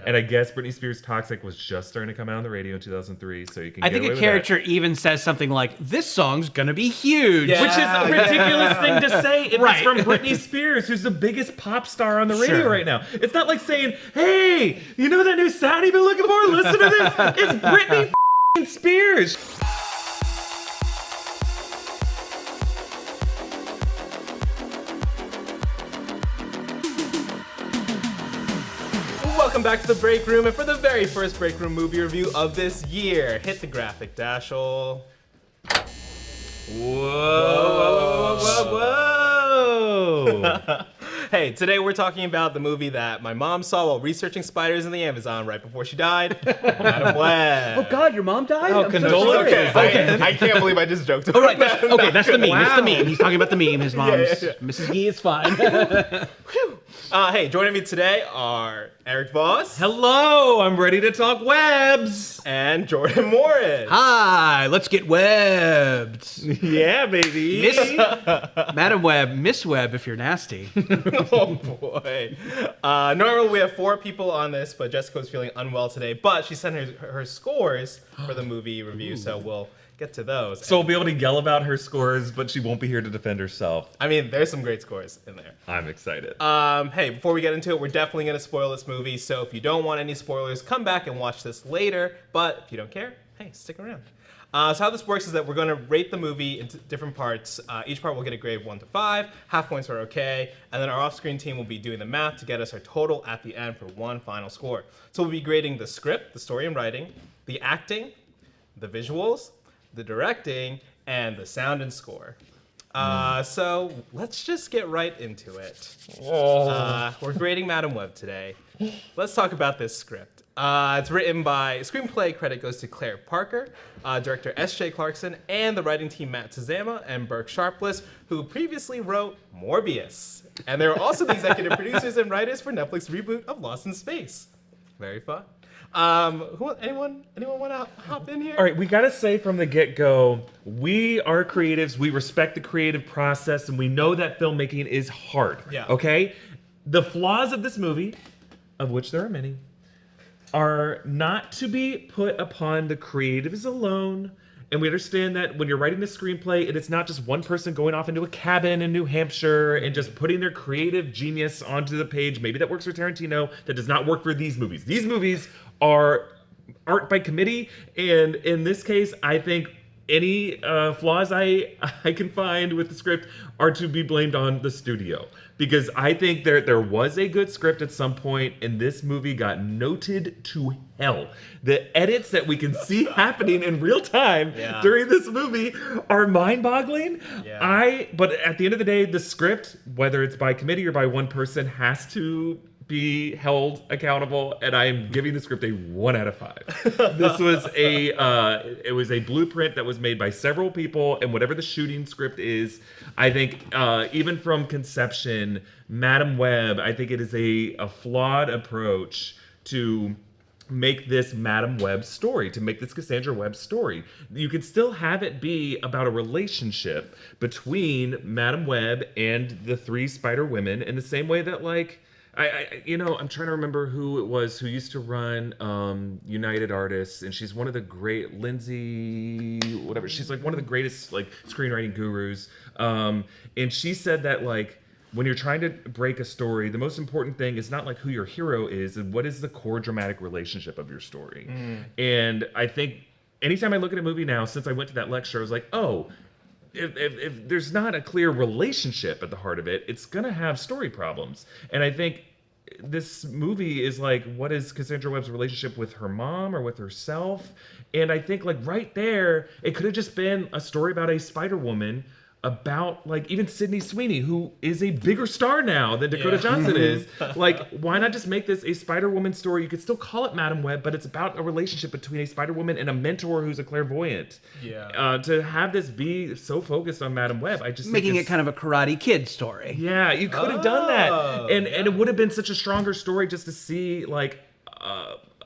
And I guess Britney Spears' Toxic was just starting to come out on the radio in 2003, so you can I think a character even says something like, this song's gonna be huge. Which is a ridiculous thing to say if it's from Britney Spears, who's the biggest pop star on the radio right now. It's not like saying, hey, you know that new sound you've been looking for? Listen to this. It's Britney Spears. Welcome back to the Break Room, and for the very first Break Room movie review of this year, hit the graphic, Dashiell. Whoa. Hey, today we're talking about the movie that my mom saw while researching spiders in the Amazon right before she died, Madam Web. Oh God, your mom died? Oh, condolences. I can't believe I just joked about All right, that's the meme. Wow. That's the meme. He's talking about the meme. His mom's Mrs. Yee is fine. Hey, joining me today are Erik Voss. Hello, I'm ready to talk webs. And Jordan Morris. Hi, let's get webbed. Yeah, baby. Madam Web, Miss Web if you're nasty. Oh boy. Normally we have 4 people on this, but Jessica was feeling unwell today, but she sent her scores for the movie review, so we'll get to those. So we'll be able to yell about her scores, but she won't be here to defend herself. I mean, there's some great scores in there. I'm excited. Hey, before we get into it, we're definitely going to spoil this movie, so if you don't want any spoilers, come back and watch this later, but if you don't care, hey, stick around. So how this works is that we're going to rate the movie into different parts. Each part will get a grade 1 to 5. Half points are okay. And then our off-screen team will be doing the math to get us our total at the end for one final score. So we'll be grading the script, the story and writing, the acting, the visuals, the directing, and the sound and score. So let's just get right into it. We're grading Madam Web today. Let's talk about this script. It's written by, screenplay credit goes to Claire Parker, director S.J. Clarkson, and the writing team Matt Tazama and Burke Sharpless, who previously wrote Morbius. And they were also the executive producers and writers for Netflix reboot of Lost in Space. Very fun. Anyone want to hop in here? All right, we got to say from the get-go, we are creatives, we respect the creative process, and we know that filmmaking is hard, okay? The flaws of this movie, of which there are many, are not to be put upon the creatives alone. And we understand that when you're writing the screenplay, it is not just one person going off into a cabin in New Hampshire and just putting their creative genius onto the page. Maybe that works for Tarantino. That does not work for these movies. These movies are art by committee. And in this case, I think any flaws I can find with the script are to be blamed on the studio. Because I think there was a good script at some point, and this movie got noted to hell. The edits that we can see happening in real time during this movie are mind-boggling. But at the end of the day, the script, whether it's by committee or by one person, has to be held accountable, and I am giving the script a 1 out of 5. This was it was a blueprint that was made by several people, and whatever the shooting script is, I think even from conception, Madam Web, I think it is a flawed approach to make this Madam Web story, to make this Cassandra Webb story. You could still have it be about a relationship between Madam Web and the 3 Spider Women in the same way that, like, I'm trying to remember who it was who used to run United Artists, and she's one of the great, Lindsay, whatever. She's like one of the greatest like screenwriting gurus. And she said that like when you're trying to break a story, the most important thing is not like who your hero is, and what is the core dramatic relationship of your story. And I think anytime I look at a movie now, since I went to that lecture, I was like, oh, if there's not a clear relationship at the heart of it, it's going to have story problems. And I think this movie is like, what is Cassandra Webb's relationship with her mom or with herself? And I think like right there, it could have just been a story about a Spider Woman, about like even Sydney Sweeney, who is a bigger star now than Dakota Johnson is. Like, why not just make this a Spider-Woman story? You could still call it Madam Web, but it's about a relationship between a Spider-Woman and a mentor who's a clairvoyant. To have this be so focused on Madam Web, I just making it kind of a Karate Kid story. Yeah, you could have done that, and it would have been such a stronger story just to see like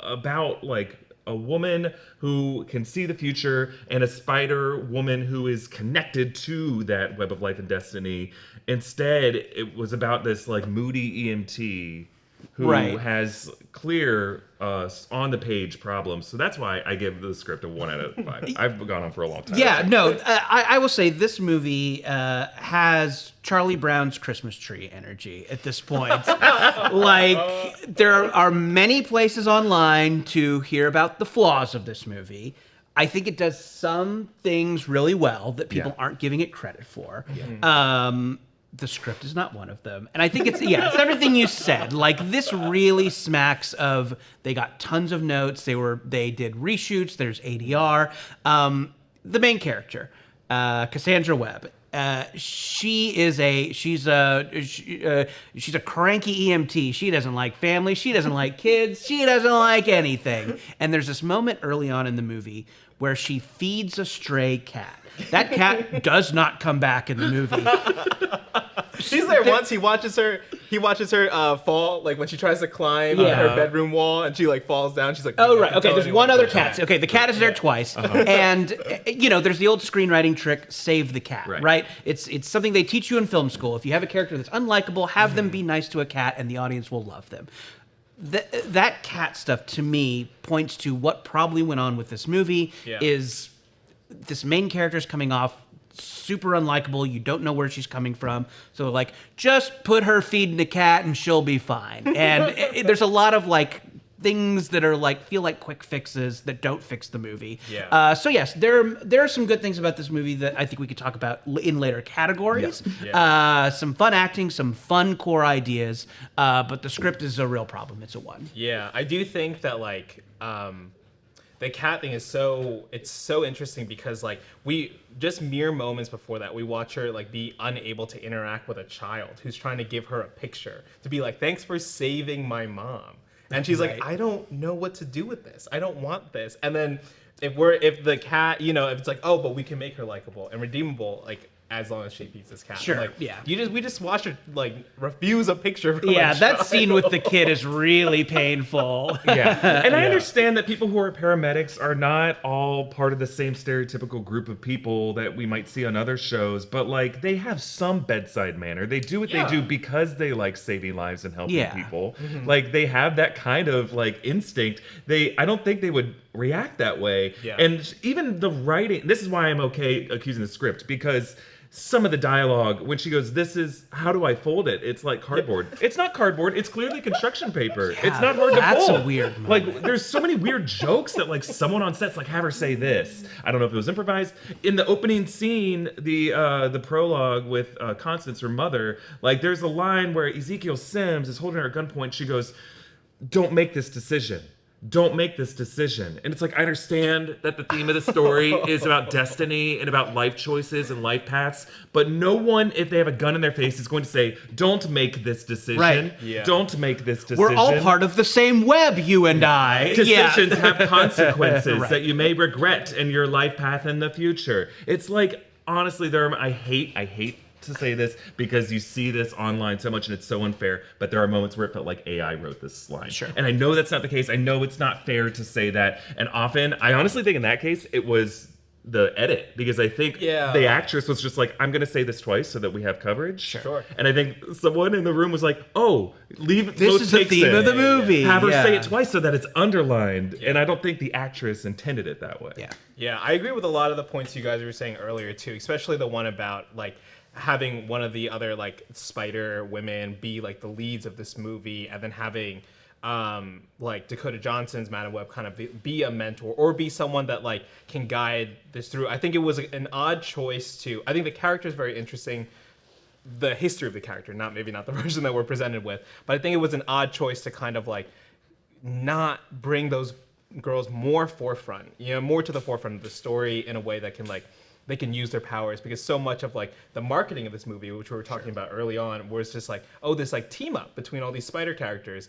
about like a woman who can see the future and a Spider Woman who is connected to that web of life and destiny. Instead, it was about this like moody EMT who Right. has clear on the page problems. So that's why I give the script a 1 out of 5. I've gone on for a long time. Yeah, no, I will say this movie has Charlie Brown's Christmas tree energy at this point. Like, there are many places online to hear about the flaws of this movie. I think it does some things really well that people aren't giving it credit for. The script is not one of them. And I think it's everything you said. Like, this really smacks of, they got tons of notes. They did reshoots. There's ADR. The main character, Cassandra Webb. She's a cranky EMT. She doesn't like family. She doesn't like kids. She doesn't like anything. And there's this moment early on in the movie where she feeds a stray cat. That cat does not come back in the movie. She's there once. He watches her fall, like when she tries to climb her bedroom wall, and she like falls down. She's like, oh right, okay. There's one other cat. Okay, the cat is there twice, and there's the old screenwriting trick: save the cat. Right? It's something they teach you in film school. If you have a character that's unlikable, have them be nice to a cat, and the audience will love them. That cat stuff to me points to what probably went on with this movie. Is this main character's coming off super unlikable. You don't know where she's coming from. So like, just put her feeding the cat and she'll be fine. And there's a lot of like things that are like, feel like quick fixes that don't fix the movie. So yes, there are some good things about this movie that I think we could talk about in later categories. Some fun acting, some fun core ideas, but the script is a real problem. It's a 1. Yeah, I do think that like, the cat thing is so interesting because like we just mere moments before that we watch her like be unable to interact with a child who's trying to give her a picture to be like, thanks for saving my mom, and she's like, I don't know what to do with this, I don't want this. And then if the cat, if it's like, oh, but we can make her likable and redeemable, like as long as she feeds this cat. Sure. Like, we just watched her like refuse a picture from that scene with the kid is really painful. And I understand that people who are paramedics are not all part of the same stereotypical group of people that we might see on other shows, but like they have some bedside manner. They do what they do because they like saving lives and helping people. Like they have that kind of like instinct. I don't think they would react that way. And even the writing, this is why I'm okay accusing the script, because some of the dialogue, when she goes, this is, how do I fold it? It's like cardboard. It's not cardboard. It's clearly construction paper. It's not hard to fold. That's a weird moment. Like, there's so many weird jokes that, like, someone on set's like, have her say this. I don't know if it was improvised. In the opening scene, the prologue with Constance, her mother, like, there's a line where Ezekiel Sims is holding her at gunpoint. She goes, don't make this decision. Don't make this decision. And it's like, I understand that the theme of the story is about destiny and about life choices and life paths, but no one, if they have a gun in their face, is going to say, don't make this decision. Right. Don't make this decision. We're all part of the same web, you and I. Decisions have consequences that you may regret in your life path in the future. It's like, honestly, I hate to say this because you see this online so much and it's so unfair, but there are moments where it felt like AI wrote this line. Sure. And I know that's not the case. I know it's not fair to say that. And often, I honestly think in that case, it was the edit, because I think the actress was just like, I'm going to say this twice so that we have coverage. Sure. And I think someone in the room was like, oh, leave this is the theme of the movie. Have her say it twice so that it's underlined. And I don't think the actress intended it that way. Yeah, I agree with a lot of the points you guys were saying earlier too, especially the one about like having one of the other like spider women be like the leads of this movie, and then having like Dakota Johnson's Madam Web kind of be a mentor or be someone that like can guide this through. I think it was an odd choice to, I think the character is very interesting, the history of the character, maybe not the version that we're presented with, but I think it was an odd choice to kind of like not bring those girls more forefront, more to the forefront of the story in a way that can like, they can use their powers, because so much of like the marketing of this movie, which we were talking about early on, was just like, oh, this like team up between all these spider characters.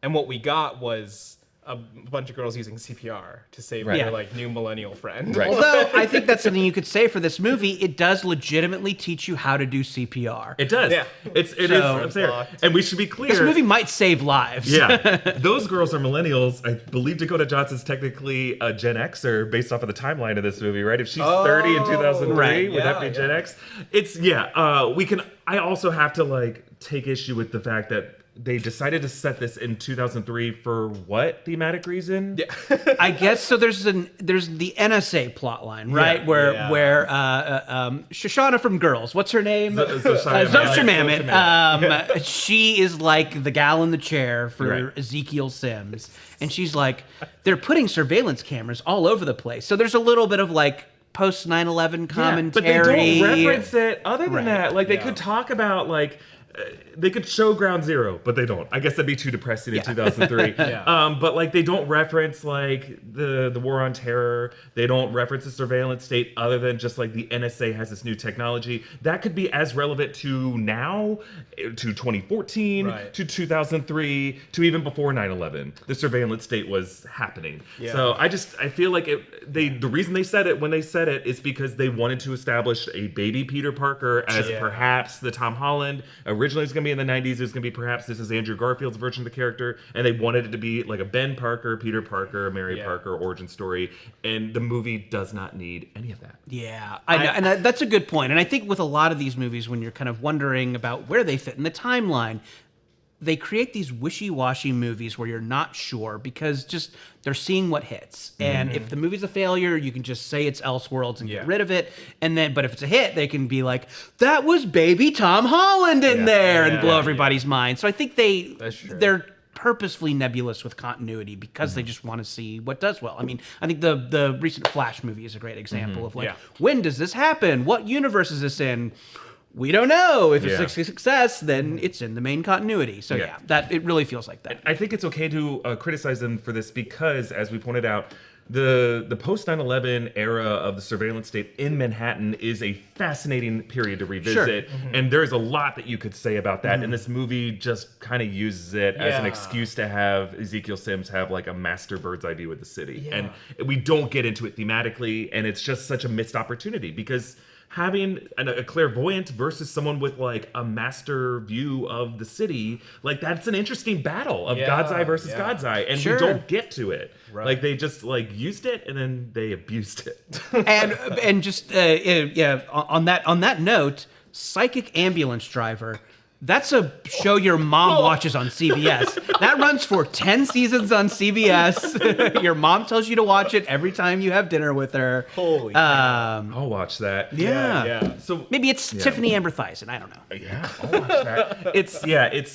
And what we got was a bunch of girls using CPR to save their like new millennial friend. Right. Although I think that's something you could say for this movie. It does legitimately teach you how to do CPR. It does. Yeah. It is there. And we should be clear. This movie might save lives. Yeah. Those girls are millennials. I believe Dakota Johnson's technically a Gen Xer based off of the timeline of this movie, right? If she's 30 in 2003, would that be Gen X? It's, I also have to like take issue with the fact that they decided to set this in 2003 for what thematic reason? Yeah. I guess so. There's the NSA plotline, right? Yeah. Where Shoshana from Girls, what's her name? Zosia Mamet. She is like the gal in the chair for Ezekiel Sims, and she's like, they're putting surveillance cameras all over the place. So there's a little bit of like post 9/11 commentary, but they don't reference it. Other than that, like they could talk about like. They could show Ground Zero, but they don't. I guess that'd be too depressing in 2003. But like they don't reference like the war on terror. They don't reference the surveillance state other than just like the NSA has this new technology that could be as relevant to now, to 2014, to 2003, to even before 9/11. The surveillance state was happening. So I feel like the reason they said it when they said it is because they wanted to establish a baby Peter Parker as perhaps the Tom Holland. Originally it was going to be in the 90s. It was going to be perhaps this is Andrew Garfield's version of the character. And they wanted it to be like a Ben Parker, Peter Parker, Mary Parker origin story. And the movie does not need any of that. Yeah, I know. And that's a good point. And I think with a lot of these movies, when you're kind of wondering about where they fit in the timeline, they create these wishy-washy movies where you're not sure because just they're seeing what hits. And if the movie's a failure, you can just say it's Elseworlds and get rid of it. And then, but if it's a hit, they can be like, that was baby Tom Holland in there and blow everybody's mind. So I think they're purposefully nebulous with continuity because they just want to see what does well. I mean, I think the recent Flash movie is a great example of like, when does this happen? What universe is this in? We don't know. If it's a success, then it's in the main continuity. So that it really feels like that. I think it's okay to criticize them for this because, as we pointed out, the post 9/11 era of the surveillance state in Manhattan is a fascinating period to revisit, and there's a lot that you could say about that. And this movie just kind of uses it as an excuse to have Ezekiel Sims have like a master bird's eye view of the city, and we don't get into it thematically, and it's just such a missed opportunity because. Having a clairvoyant versus someone with like a master view of the city, like that's an interesting battle of God's eye versus God's eye, and we don't get to it. Like they just like used it and then they abused it. and just on that note, Psychic Ambulance Driver. That's a show your mom watches on CBS. That runs for 10 seasons on CBS. Your mom tells you to watch it every time you have dinner with her. Holy I'll watch that. Yeah. So maybe it's Tiffany Amber Thiessen. I don't know. Yeah, I'll watch that. It's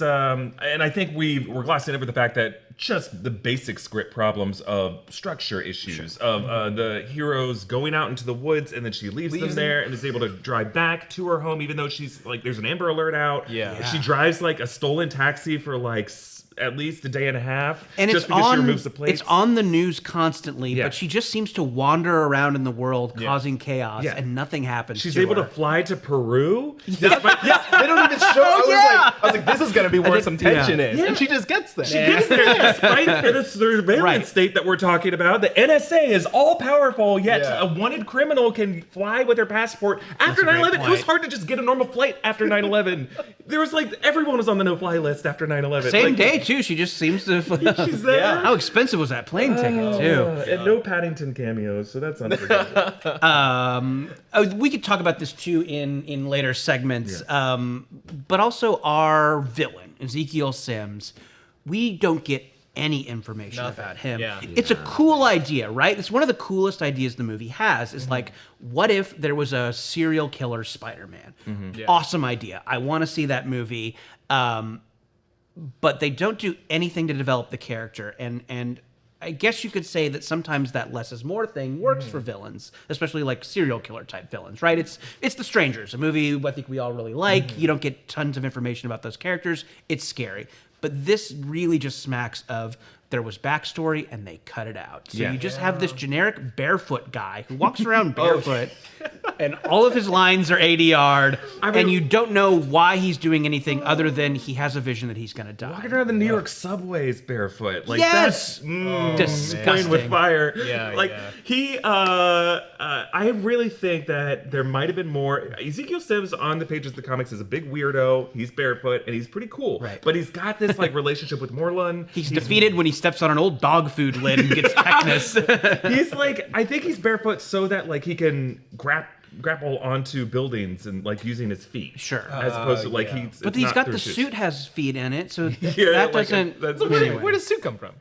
and I think we're glossing over the fact that just the basic script problems of structure issues of the heroes going out into the woods and then she leaves them there and is able to drive back to her home even though she's like there's an Amber Alert out. She drives like a stolen taxi for like at least a day and a half and just because she removes the plates. It's on the news constantly, but she just seems to wander around in the world causing chaos and nothing happens. She's able to fly to Peru. They don't even show. I was like, this is gonna be where some tension is, and she just gets there. She gets there despite the surveillance state that we're talking about. The NSA is all powerful, yet a wanted criminal can fly with her passport after 9/11. It was hard to just get a normal flight after 9/11. There was like everyone was on the no-fly list after 9/11. Same day too. She just seems to. She's there. How expensive was that plane ticket too? And no Paddington cameos, so that's unforgivable. We could talk about this too in later segments, but also our villain Ezekiel Sims. We don't get any information about him. It's a cool idea, right? It's one of the coolest ideas the movie has. Is like, what if there was a serial killer Spider-Man? Awesome idea. I want to see that movie. But they don't do anything to develop the character, and I guess you could say that sometimes that less is more thing works for villains, especially like serial killer type villains, right? It's The Strangers, a movie I think we all really like. You don't get tons of information about those characters. It's scary. But this really just smacks of there was backstory and they cut it out. So you just have this generic barefoot guy who walks around barefoot and all of his lines are ADR'd and you don't know why he's doing anything other than he has a vision that he's going to die. Walking around the New York subways barefoot. Like that's disgusting. Playing with fire. I really think that there might have been more. Ezekiel Sims on the pages of the comics is a big weirdo. He's barefoot and he's pretty cool. Right. But he's got this like relationship with Morlun. He's defeated when he steps on an old dog food lid and gets tetanus. He's like, I think he's barefoot so that like he can grapple onto buildings and like using his feet. Sure. As opposed to like But he's got the suit has feet in it, so that doesn't. Where does the suit come from?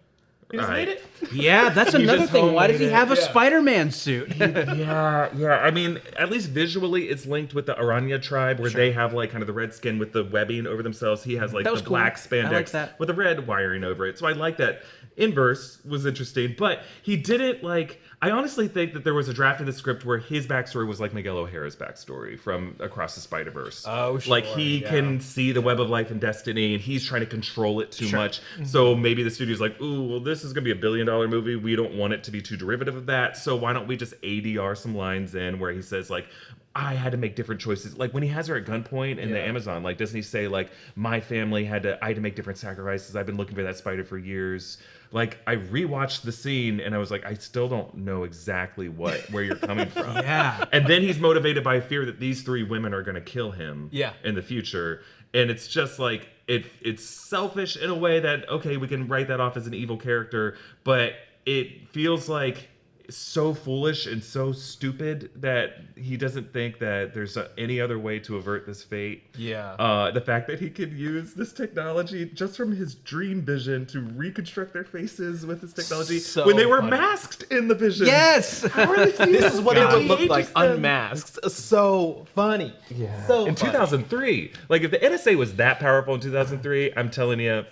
He just made it? Yeah, that's another thing. Why does he have a Spider-Man suit? yeah. I mean, at least visually, it's linked with the Aranya tribe, where they have like kind of the red skin with the webbing over themselves. He has like the black spandex with the red wiring over it. So I like that. Inverse was interesting, but he didn't like. I honestly think that there was a draft of the script where his backstory was like Miguel O'Hara's backstory from Across the Spider-Verse. Oh, sure. Like he can see the web of life and destiny, and he's trying to control it too much. So maybe the studio's like, ooh, well, this is gonna be $1 billion movie. We don't want it to be too derivative of that. So why don't we just ADR some lines in where he says like, I had to make different choices. Like when he has her at gunpoint in the Amazon, like doesn't he say like, my family I had to make different sacrifices. I've been looking for that spider for years. Like I rewatched the scene and I was like, I still don't know exactly where you're coming from. And then he's motivated by fear that these 3 women are going to kill him in the future. And it's just like, it's selfish in a way that, okay, we can write that off as an evil character, but it feels like so foolish and so stupid that he doesn't think that there's any other way to avert this fate. The fact that he could use this technology just from his dream vision to reconstruct their faces with this technology when they were masked in the vision. Yes! This is what it would look like unmasked. So funny. So in 2003, like if the NSA was that powerful in 2003, I'm telling you,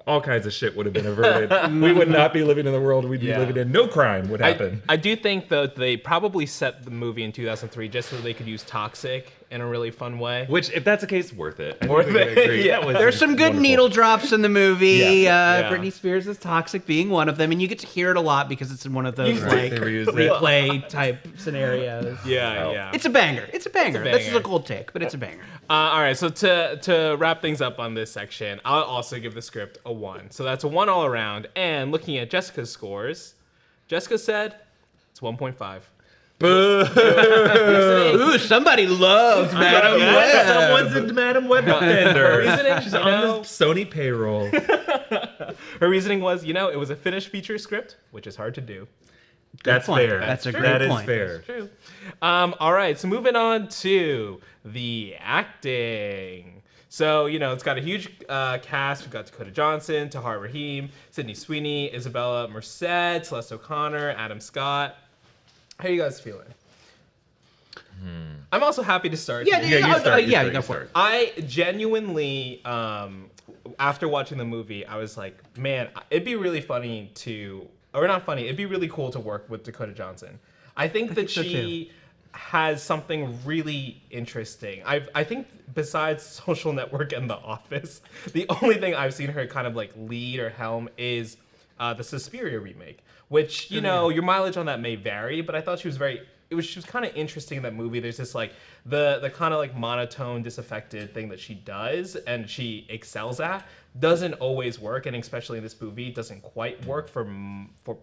all kinds of shit would have been averted. We would not be living in the world we'd be living in. No crime would happen. I do think, though, they probably set the movie in 2003 just so they could use toxic in a really fun way. Which, if that's the case, worth it. There's some good needle drops in the movie. Britney Spears is toxic being one of them, and you get to hear it a lot because it's in one of those like replay type scenarios. It's a banger. It's a banger. This is a cold take, but it's a banger. All right, so to wrap things up on this section, I'll also give the script a 1. So that's a 1 all around. And looking at Jessica's scores, Jessica said it's 1.5. Ooh, somebody loved Madam Web. Someone's into Madam Web Defender. She's on the Sony payroll. Her reasoning was, it was a finished feature script, which is hard to do. That's fair. That's a great point. Fair. That's true. All right, so moving on to the acting. So, it's got a huge cast. We've got Dakota Johnson, Tahar Rahim, Sydney Sweeney, Isabella Merced, Celeste O'Connor, Adam Scott. How are you guys feeling? I'm also happy to start. You go for it. I genuinely, after watching the movie, I was like, man, it'd be really funny it'd be really cool to work with Dakota Johnson. I think that she has something really interesting. I think besides Social Network and The Office, the only thing I've seen her kind of like lead or helm is the Suspiria remake, which, your mileage on that may vary, but I thought she was she was kind of interesting in that movie. There's this like the kind of like monotone, disaffected thing that she does and she excels at doesn't always work, and especially in this movie doesn't quite work for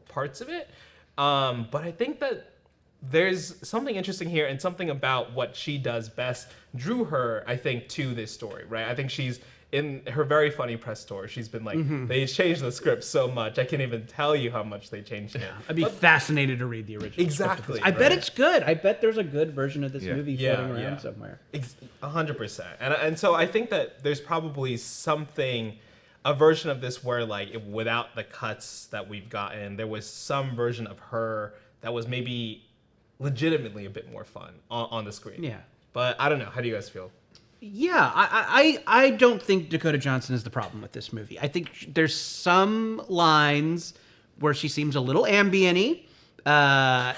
parts of it. But I think that there's something interesting here, and something about what she does best drew her, I think, to this story, right? I think she's in her very funny press tour. She's been like, they changed the script so much. I can't even tell you how much they changed it. I'd be fascinated to read the original. Exactly. I bet it's good. I bet there's a good version of this movie floating around somewhere. 100%. And so I think that there's probably a version of this where like without the cuts that we've gotten, there was some version of her that was maybe legitimately a bit more fun on the screen. Yeah. But I don't know. How do you guys feel? Yeah, I don't think Dakota Johnson is the problem with this movie. I think there's some lines where she seems a little ambient-y,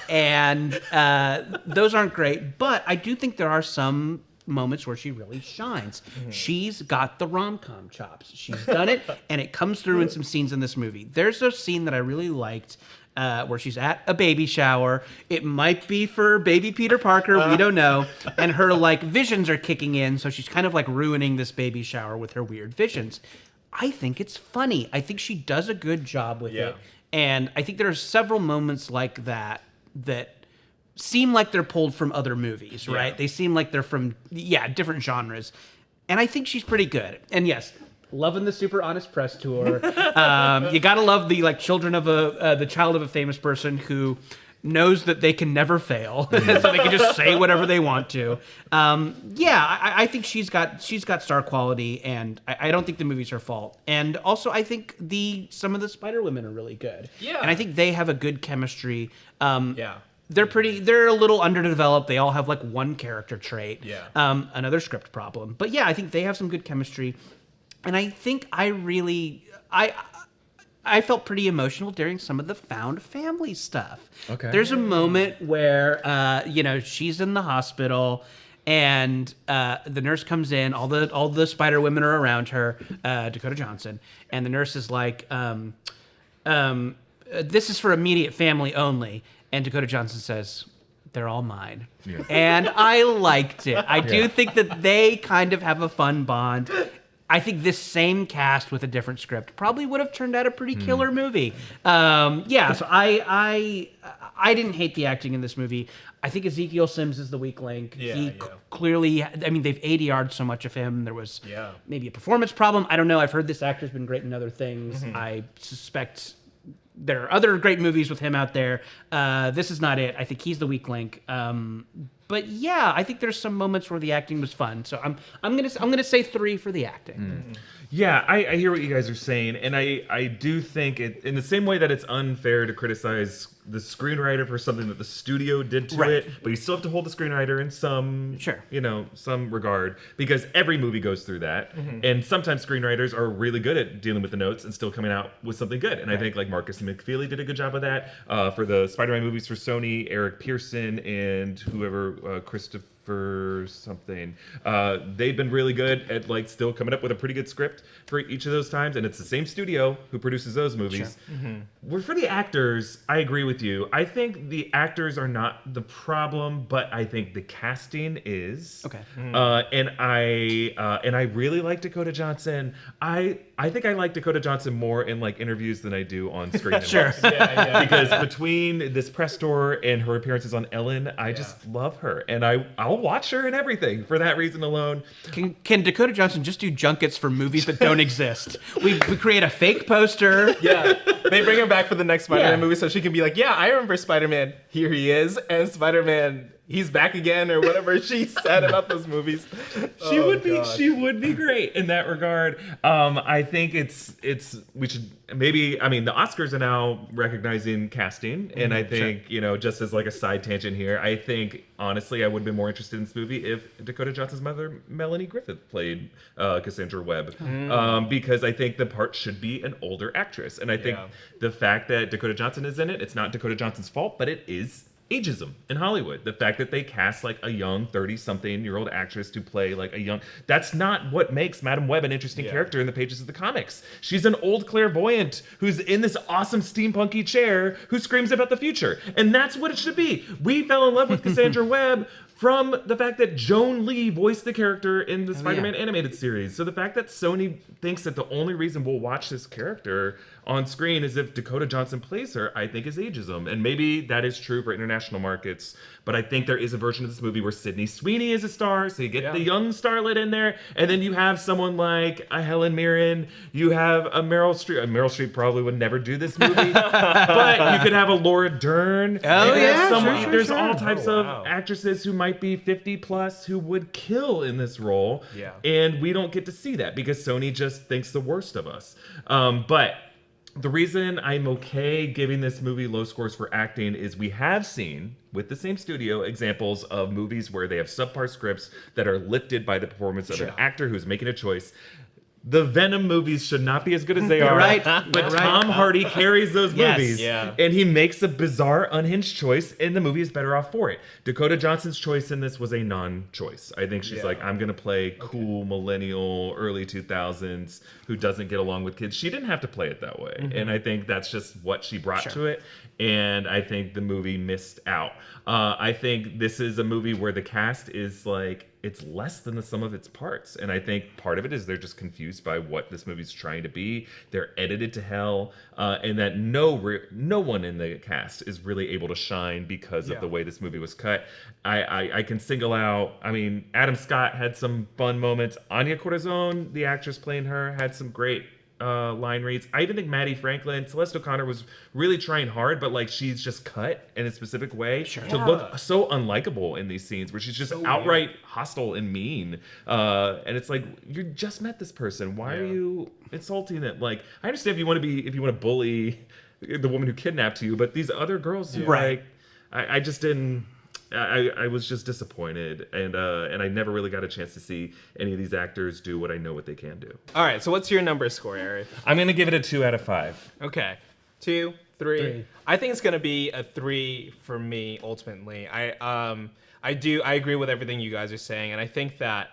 and those aren't great. But I do think there are some moments where she really shines. She's got the rom-com chops. She's done it, and it comes through in some scenes in this movie. There's a scene that I really liked where she's at a baby shower. It might be for baby Peter Parker, we don't know. And her like visions are kicking in, so she's kind of like ruining this baby shower with her weird visions. I think it's funny. I think she does a good job with it. And I think there are several moments like that seem like they're pulled from other movies, right? They seem like they're from, different genres. And I think she's pretty good. And yes, loving the super honest press tour. You gotta love the like children of the child of a famous person who knows that they can never fail, so they can just say whatever they want to. I think she's got star quality, and I don't think the movie's her fault. And also, I think some of the Spider Women are really good. Yeah, and I think they have a good chemistry. They're a little underdeveloped. They all have like one character trait. Yeah. Another script problem. But yeah, I think they have some good chemistry. And I think I felt pretty emotional during some of the found family stuff. Okay. There's a moment where, she's in the hospital and the nurse comes in. All the Spider Women are around her, Dakota Johnson, and the nurse is like, "This is for immediate family only." And Dakota Johnson says, "They're all mine." Yeah. And I liked it. I do think that they kind of have a fun bond. I think this same cast with a different script probably would have turned out a pretty killer movie. So I didn't hate the acting in this movie. I think Ezekiel Sims is the weak link. Clearly, they've ADR'd so much of him. There was maybe a performance problem. I don't know. I've heard this actor's been great in other things. I suspect there are other great movies with him out there. This is not it. I think he's the weak link. But yeah, I think there's some moments where the acting was fun. So I'm gonna say 3 for the acting. Yeah, I hear what you guys are saying, and I do think it in the same way that it's unfair to criticize the screenwriter for something that the studio did to it, but you still have to hold the screenwriter in some some regard, because every movie goes through that, and sometimes screenwriters are really good at dealing with the notes and still coming out with something good. And I think like Marcus McFeely did a good job of that for the Spider-Man movies for Sony. Eric Pearson and whoever Christopher something, they've been really good at like still coming up with a pretty good script for each of those times, and it's the same studio who produces those movies. Where for the actors, I agree with you. I think the actors are not the problem, but I think the casting is. Okay. And I really like Dakota Johnson. I think I like Dakota Johnson more in like interviews than I do on screen. Sure. Because between this press tour and her appearances on Ellen, I just love her, and I'll watch her in everything for that reason alone. Can Dakota Johnson just do junkets for movies that don't exist? We create a fake poster. Yeah. They bring her back for the next Spider-Man movie so she can be like, yeah, I remember Spider-Man. Here he is. And Spider-Man, he's back again, or whatever she said about those movies. She would be great in that regard. I think we should maybe, the Oscars are now recognizing casting, and I think, just as like a side tangent here, I think honestly I would have been more interested in this movie if Dakota Johnson's mother, Melanie Griffith, played Cassandra Webb, because I think the part should be an older actress, and I think the fact that Dakota Johnson is in it, it's not Dakota Johnson's fault, but it is ageism in Hollywood. The fact that they cast like a young 30-something-year-old actress to play like a young... That's not what makes Madame Web an interesting character in the pages of the comics. She's an old clairvoyant who's in this awesome steampunky chair who screams about the future. And that's what it should be. We fell in love with Cassandra Webb from the fact that Joan Lee voiced the character in the Spider-Man animated series. So the fact that Sony thinks that the only reason we'll watch this character on screen is if Dakota Johnson plays her, I think is ageism. And maybe that is true for international markets, but I think there is a version of this movie where Sydney Sweeney is a star, so you get the young starlet in there, and then you have someone like a Helen Mirren, you have a Meryl Streep. Meryl Streep probably would never do this movie, but you could have a Laura Dern. There's all types of actresses who might be 50 plus who would kill in this role, and we don't get to see that because Sony just thinks the worst of us. But the reason I'm okay giving this movie low scores for acting is we have seen, with the same studio, examples of movies where they have subpar scripts that are lifted by the performance of an actor who's making a choice. The Venom movies should not be as good as they are. But Tom Hardy carries those movies. And he makes a bizarre, unhinged choice, and the movie is better off for it. Dakota Johnson's choice in this was a non-choice. I think she's like, I'm going to play cool millennial, early 2000s who doesn't get along with kids. She didn't have to play it that way. And I think that's just what she brought to it. And I think the movie missed out. I think this is a movie where the cast is like, it's less than the sum of its parts. And I think part of it is they're just confused by what this movie's trying to be. They're edited to hell. And that no one in the cast is really able to shine because of the way this movie was cut. I can single out, Adam Scott had some fun moments. Anya Corazon, the actress playing her, had some great line reads. I even think Maddie Franklin, Celeste O'Connor was really trying hard, but like she's just cut in a specific way to look so unlikable in these scenes where she's just outright hostile and mean. And it's like, you just met this person. Why are you insulting them? Like, I understand if you want to bully the woman who kidnapped you, but these other girls, like, I just didn't. I was just disappointed, and I never really got a chance to see any of these actors do what I know what they can do. All right, so what's your number score, Erik? I'm gonna give it a 2 out of 5. Okay, 2, 3. I think it's gonna be a 3 for me ultimately. I agree with everything you guys are saying, and I think that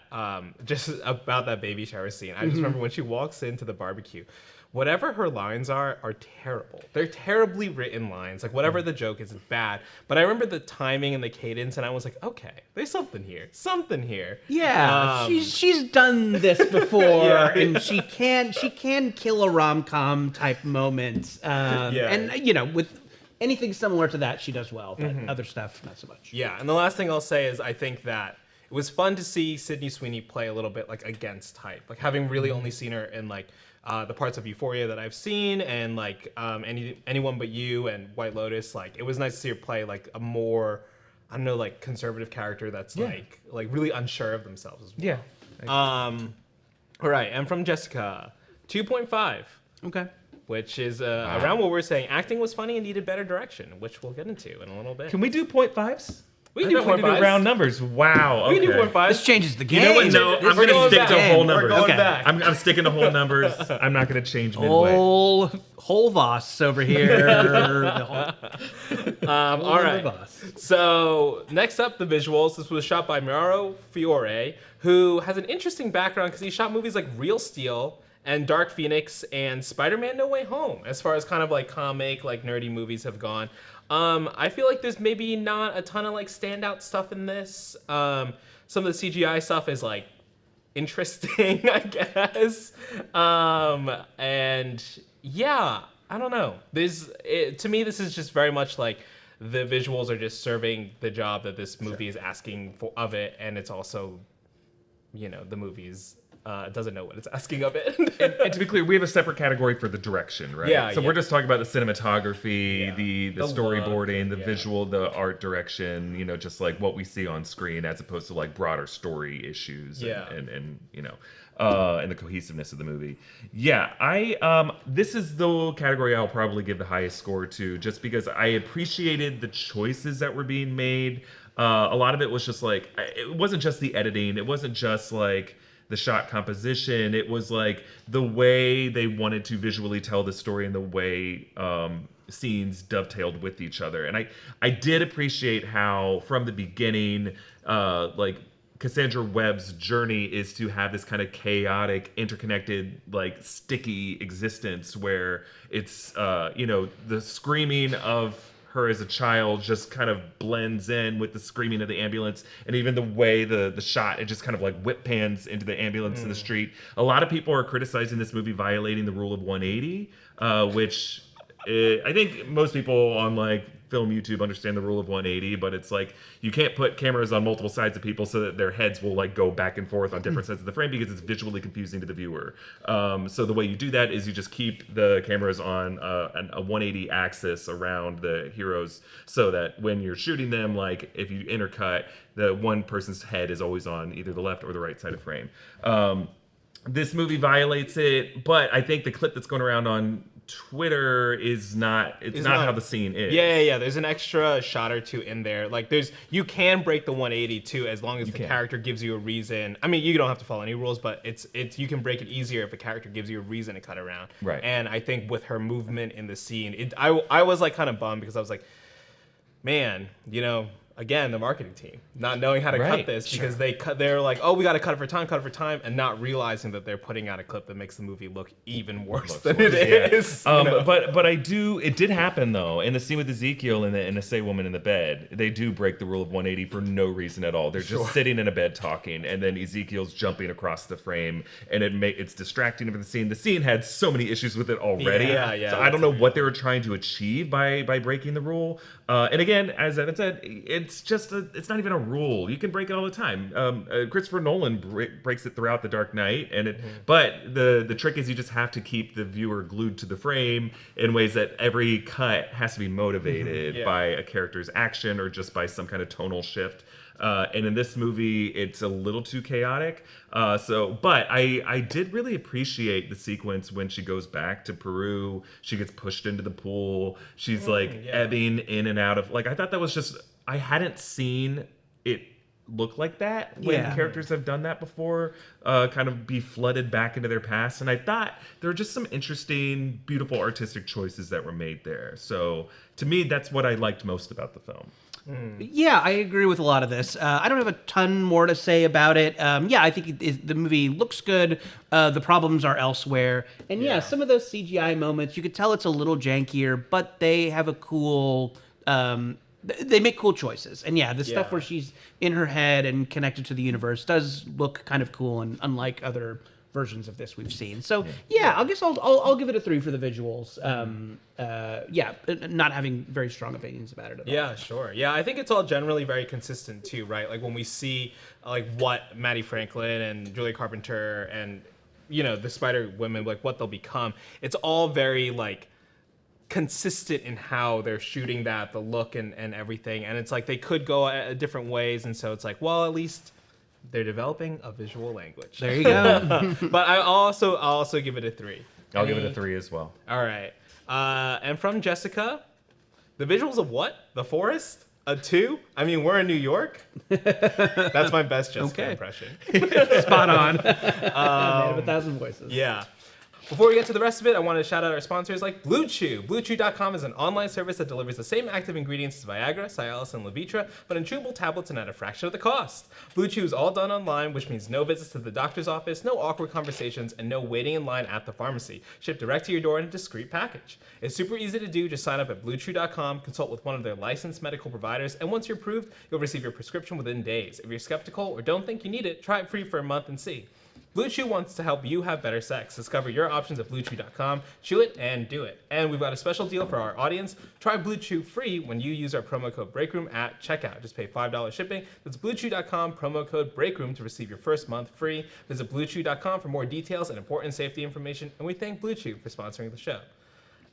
just about that baby shower scene. I just remember when she walks into the barbecue. Whatever her lines are terrible. They're terribly written lines. Like, whatever the joke is, it's bad. But I remember the timing and the cadence, and I was like, okay, there's something here. Something here. Yeah, she's done this before, and she can kill a rom-com type moment. And, you know, with anything similar to that, she does well. But other stuff, not so much. Yeah, and the last thing I'll say is I think that it was fun to see Sydney Sweeney play a little bit, like, against type. Like, having really only seen her in, like, the parts of Euphoria that I've seen, and like Anyone But You and White Lotus, like it was nice to see her play like a more, I don't know, like conservative character that's like really unsure of themselves as well. Yeah. All right, and from Jessica, 2.5. Okay. Which is around what we're saying. Acting was funny and needed better direction, which we'll get into in a little bit. Can we do 0.5s? We can do 0.5s. Round numbers. Wow. Okay. We can do 0.5s. This changes the game. You know what? No, I'm going to stick to whole numbers. We're going back. I'm sticking to whole numbers. I'm not going to change midway. Whole Voss over here. All right. So next up, the visuals. This was shot by Mauro Fiore, who has an interesting background because he shot movies like Real Steel and Dark Phoenix and Spider-Man No Way Home, as far as kind of like comic, like nerdy movies have gone. I feel like there's maybe not a ton of like standout stuff in this. Some of the CGI stuff is like interesting, I guess. And yeah, I don't know. To me, this is just very much like the visuals are just serving the job that this movie is asking for of it, and it's also, you know, the movie's doesn't know what it's asking of it. and to be clear, we have a separate category for the direction, right? Yeah. So we're just talking about the cinematography, the storyboarding, look, the visual, the art direction, you know, just like what we see on screen as opposed to like broader story issues and you know, and the cohesiveness of the movie. Yeah, this is the category I'll probably give the highest score to, just because I appreciated the choices that were being made. A lot of it was just like, it wasn't just the editing, it wasn't just like the shot composition, it was like the way they wanted to visually tell the story and the way scenes dovetailed with each other. And I did appreciate how from the beginning, like Cassandra Webb's journey is to have this kind of chaotic, interconnected, like sticky existence where it's, you know, the screaming of her as a child just kind of blends in with the screaming of the ambulance, and even the way the shot, it just kind of like whip pans into the ambulance in the street. A lot of people are criticizing this movie violating the rule of 180, which I think most people on like film YouTube understand the rule of 180, but it's like you can't put cameras on multiple sides of people so that their heads will like go back and forth on different sides of the frame, because it's visually confusing to the viewer. So the way you do that is you just keep the cameras on a 180 axis around the heroes, so that when you're shooting them, like if you intercut, the one person's head is always on either the left or the right side of frame. This movie violates it, but I think the clip that's going around on Twitter is not how the scene is. Yeah. There's an extra shot or two in there. Like you can break the 180 too, as long as the character gives you a reason. I mean, you don't have to follow any rules, but it's you can break it easier if a character gives you a reason to cut around. Right. And I think with her movement in the scene, I was like kind of bummed, because I was like, man, you know, again, the marketing team not knowing how to cut this, because they're like, oh, we got to cut it for time, and not realizing that they're putting out a clip that makes the movie look even worse than it is. But it did happen though in the scene with Ezekiel and the Say woman in the bed. They do break the rule of 180 for no reason at all. They're just sitting in a bed talking, and then Ezekiel's jumping across the frame, and it's distracting from the scene. The scene had so many issues with it already. So I don't know what they were trying to achieve by breaking the rule. And again, as Evan said, it's just it's not even a rule. You can break it all the time. Christopher Nolan breaks it throughout The Dark Knight, and but the trick is you just have to keep the viewer glued to the frame in ways that every cut has to be motivated by a character's action or just by some kind of tonal shift. And in this movie, it's a little too chaotic. But I did really appreciate the sequence when she goes back to Peru. She gets pushed into the pool. She's ebbing in and out of, I thought that was just, I hadn't seen it look like that when characters have done that before, kind of be flooded back into their past. And I thought there were just some interesting, beautiful artistic choices that were made there. So to me, that's what I liked most about the film. Yeah, I agree with a lot of this. I don't have a ton more to say about it. I think the movie looks good. The problems are elsewhere. And some of those CGI moments, you could tell it's a little jankier, but they have a cool... they make cool choices. And the stuff where she's in her head and connected to the universe does look kind of cool and unlike other versions of this we've seen. So I guess I'll give it a 3 for the visuals. Not having very strong opinions about it at all. Yeah, sure. Yeah, I think it's all generally very consistent too, right? Like when we see what Maddie Franklin and Julia Carpenter and the Spider Women, what they'll become, it's all very consistent in how they're shooting that, the look and everything. And it's they could go different ways, and so it's at least they're developing a visual language. There you go. But I'll also give it a 3. I'll give it a 3 as well. All right. And from Jessica, the visuals of what? The forest? A 2? I mean, we're in New York. That's my best Jessica impression. Spot on. Man of 1,000 voices. Yeah. Before we get to the rest of it, I want to shout out our sponsors like Blue Chew. BlueChew.com is an online service that delivers the same active ingredients as Viagra, Cialis, and Levitra, but in chewable tablets and at a fraction of the cost. Blue Chew is all done online, which means no visits to the doctor's office, no awkward conversations, and no waiting in line at the pharmacy. Shipped direct to your door in a discreet package. It's super easy to do. Just sign up at BlueChew.com, consult with one of their licensed medical providers, and once you're approved, you'll receive your prescription within days. If you're skeptical or don't think you need it, try it free for a month and see. Blue Chew wants to help you have better sex. Discover your options at BlueChew.com. Chew it and do it. And we've got a special deal for our audience. Try Blue Chew free when you use our promo code Breakroom at checkout. Just pay $5 shipping. That's BlueChew.com, promo code Breakroom to receive your first month free. Visit BlueChew.com for more details and important safety information. And we thank Blue Chew for sponsoring the show.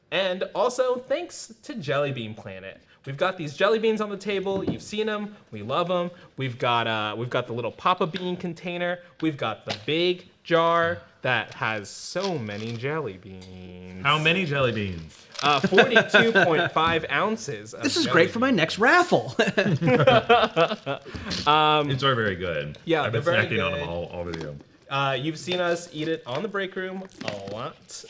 And also, thanks to Jelly Bean Planet. We've got these jelly beans on the table. You've seen them. We love them. We've got the little Papa Bean container. We've got the big jar that has so many jelly beans. How many jelly beans? 42.5 ounces. This is great for my next raffle. These are very good. Yeah, I've been they're very snacking on good. them all video. You've seen us eat it on the break room a lot.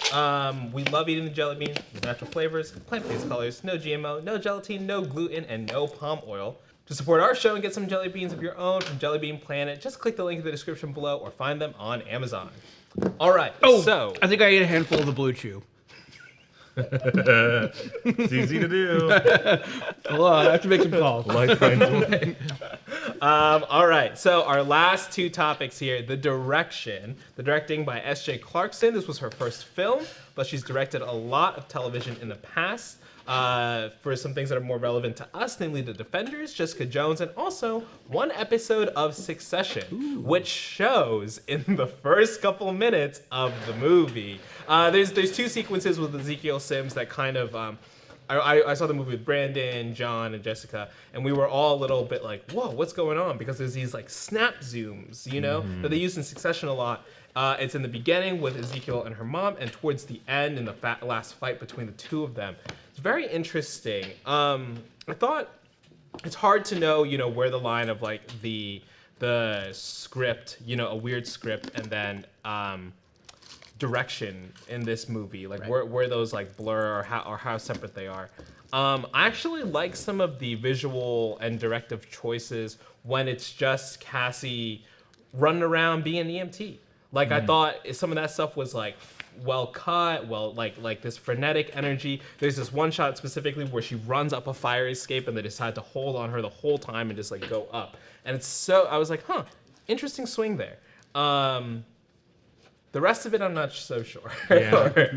We love eating the jelly beans with natural flavors, plant-based colors, no GMO, no gelatin, no gluten, and no palm oil. To support our show and get some jelly beans of your own from Jelly Bean Planet, just click the link in the description below or find them on Amazon. All right, so... I think I ate a handful of the Blue Chew. It's easy to do. Hold on, I have to make some calls. Life finds a way. All right, so our last two topics here, the direction. The directing by S.J. Clarkson. This was her first film, but she's directed a lot of television in the past. For some things that are more relevant to us, namely The Defenders, Jessica Jones, and also one episode of Succession, which shows in the first couple minutes of the movie. There's two sequences with Ezekiel Sims that kind of... I saw the movie with Brandon, John, and Jessica, and we were all a little bit like, whoa, what's going on? Because there's these like snap zooms, that they use in Succession a lot. It's in the beginning with Ezekiel and her mom, and towards the end in the last fight between the two of them. It's very interesting. I thought it's hard to know, where the line of like the script, a weird script, and then direction in this movie, like right. where those like blur or how separate they are. I actually like some of the visual and directive choices when it's just Cassie running around being an EMT. Like I thought some of that stuff was like well cut, like this frenetic energy. There's this one shot specifically where she runs up a fire escape and they decide to hold on her the whole time and just like go up. And it's so, I was like, interesting swing there. The rest of it, I'm not so sure. Yeah.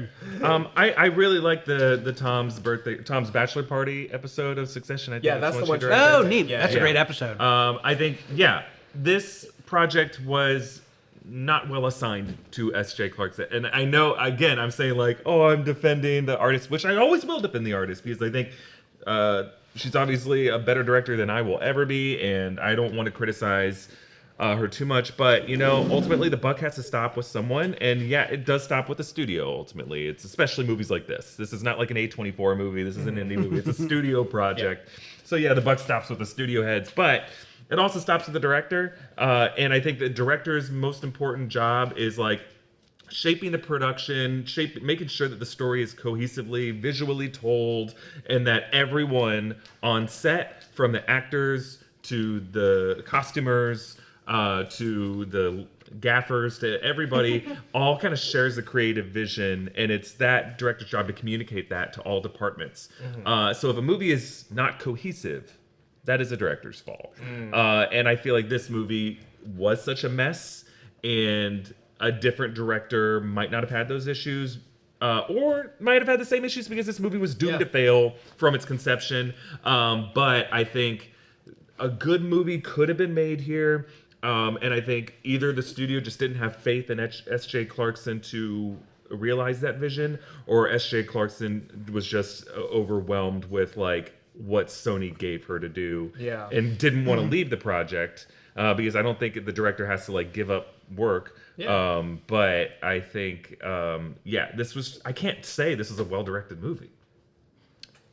I really like the Tom's bachelor party episode of Succession. I think that's the one. Oh, neat. That's a great episode. I think this project was not well assigned to S.J. Clarkson, and I know again I'm saying like, oh, I'm defending the artist, which I always will defend the artist because I think she's obviously a better director than I will ever be, and I don't want to criticize her too much, but ultimately the buck has to stop with someone, and it does stop with the studio. Ultimately, it's especially movies like this. This is not like an A24 movie. This is an indie movie. It's a studio project. So the buck stops with the studio heads, but it also stops with the director. And I think the director's most important job is like shaping the production, making sure that the story is cohesively, visually told, and that everyone on set, from the actors to the costumers, to the gaffers, to everybody, all kind of shares a creative vision, and it's that director's job to communicate that to all departments. So if a movie is not cohesive, that is a director's fault. And I feel like this movie was such a mess, and a different director might not have had those issues, or might have had the same issues because this movie was doomed to fail from its conception. But I think a good movie could have been made here. And I think either the studio just didn't have faith in S.J. Clarkson to realize that vision, or S.J. Clarkson was just overwhelmed with like what Sony gave her to do, and didn't want to leave the project because I don't think the director has to like give up work. But I think this was, I can't say this is a well-directed movie.